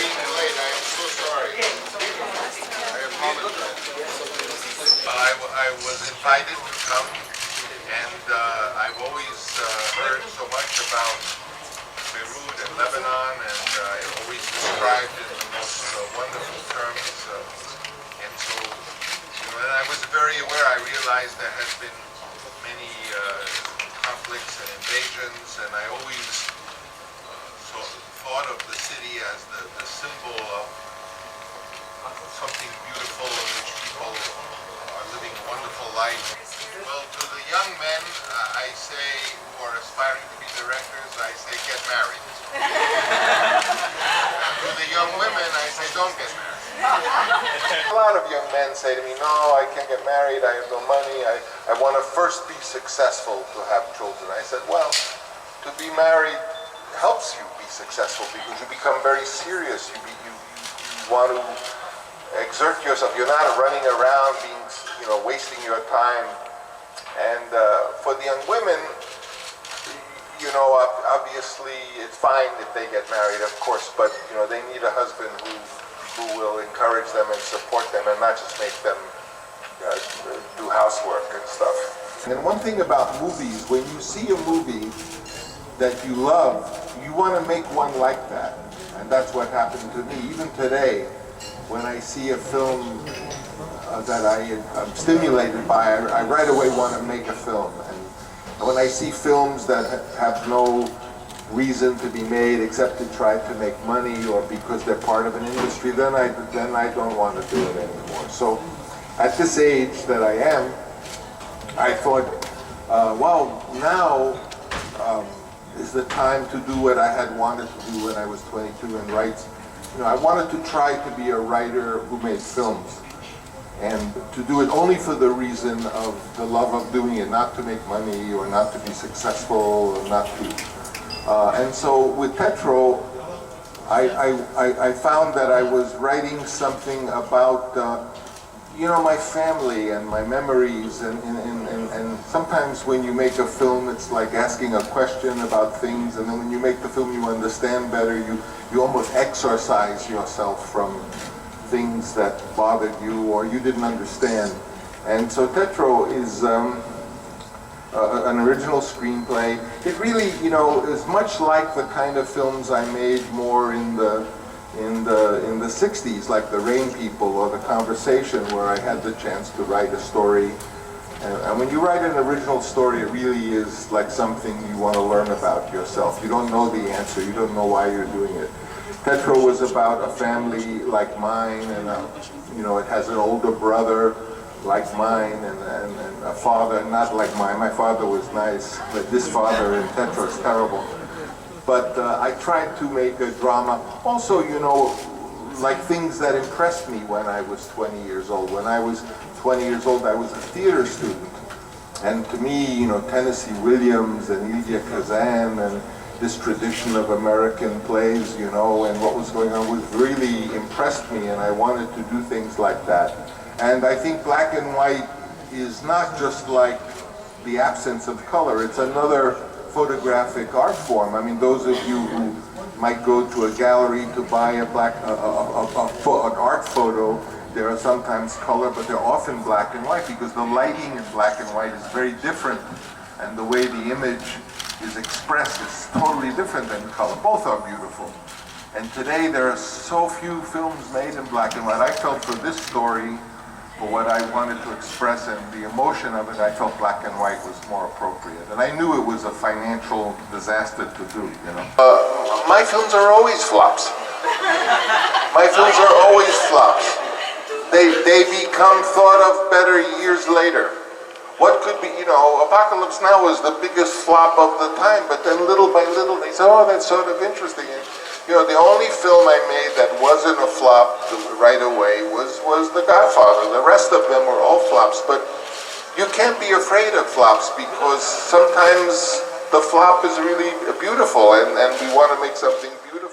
being late. I am so sorry. I apologize. I was invited to come, and I've always heard so much about Beirut and Lebanon, and always described in the most wonderful terms. And so, and I was very aware. I realized there has been many conflicts and invasions, and I always thought of the city as the symbol of something beautiful in which people are living a wonderful life. Well, to the young men, I say, who are aspiring to be directors, I say, get married. And to the young women, I say, don't get married. A lot of young men say to me, no, I can't get married, I have no money, I want to first be successful to have children. I said, well, to be married helps you be successful because you become very serious. You want to exert yourself. You're not running around being, wasting your time. And for the young women, obviously it's fine if they get married, of course, but they need a husband who will encourage them and support them and not just make them do housework and stuff. And one thing about movies, when you see a movie that you love, you want to make one like that. And that's what happened to me. Even today, when I see a film that I'm stimulated by, I right away want to make a film. And when I see films that have no reason to be made except to try to make money or because they're part of an industry, then I don't want to do it anymore. So at this age that I am, I thought, well, now is the time to do what I had wanted to do when I was 22 and write. I wanted to try to be a writer who made films, and to do it only for the reason of the love of doing it, not to make money or not to be successful or not to. And so with Tetro, I found that I was writing something about my family and my memories, and sometimes when you make a film, it's like asking a question about things, and then when you make the film, you understand better. You almost exorcise yourself from things that bothered you or you didn't understand. And so Tetro is an original screenplay. It really, is much like the kind of films I made more in the 60s, like The Rain People or The Conversation, where I had the chance to write a story. And when you write an original story, it really is like something you want to learn about yourself. You don't know the answer, you don't know why you're doing it. Tetro was about a family like mine, and it has an older brother like mine, and a father not like mine. My father was nice, but this father in Tetro is terrible. But I tried to make a drama. Also, like things that impressed me when I was 20 years old. When I was 20 years old, I was a theater student. And to me, Tennessee Williams and Elia Kazan and this tradition of American plays, and what was going on really impressed me, and I wanted to do things like that. And I think black and white is not just like the absence of color, it's another photographic art form. I mean, those of you who might go to a gallery to buy an art photo, there are sometimes color, but they're often black and white because the lighting in black and white is very different, and the way the image is expressed is totally different than color. Both are beautiful. And today there are so few films made in black and white. I felt for this story, for what I wanted to express and the emotion of it, I felt black and white was more appropriate. And I knew it was a financial disaster to do, My films are always flops. My films are always flops. They become thought of better years later. What could be, Apocalypse Now was the biggest flop of the time, but then little by little they said, oh, that's sort of interesting. And, the only film I made that wasn't a flop right away was The Godfather. The rest of them were all flops, but you can't be afraid of flops because sometimes the flop is really beautiful, and we want to make something beautiful.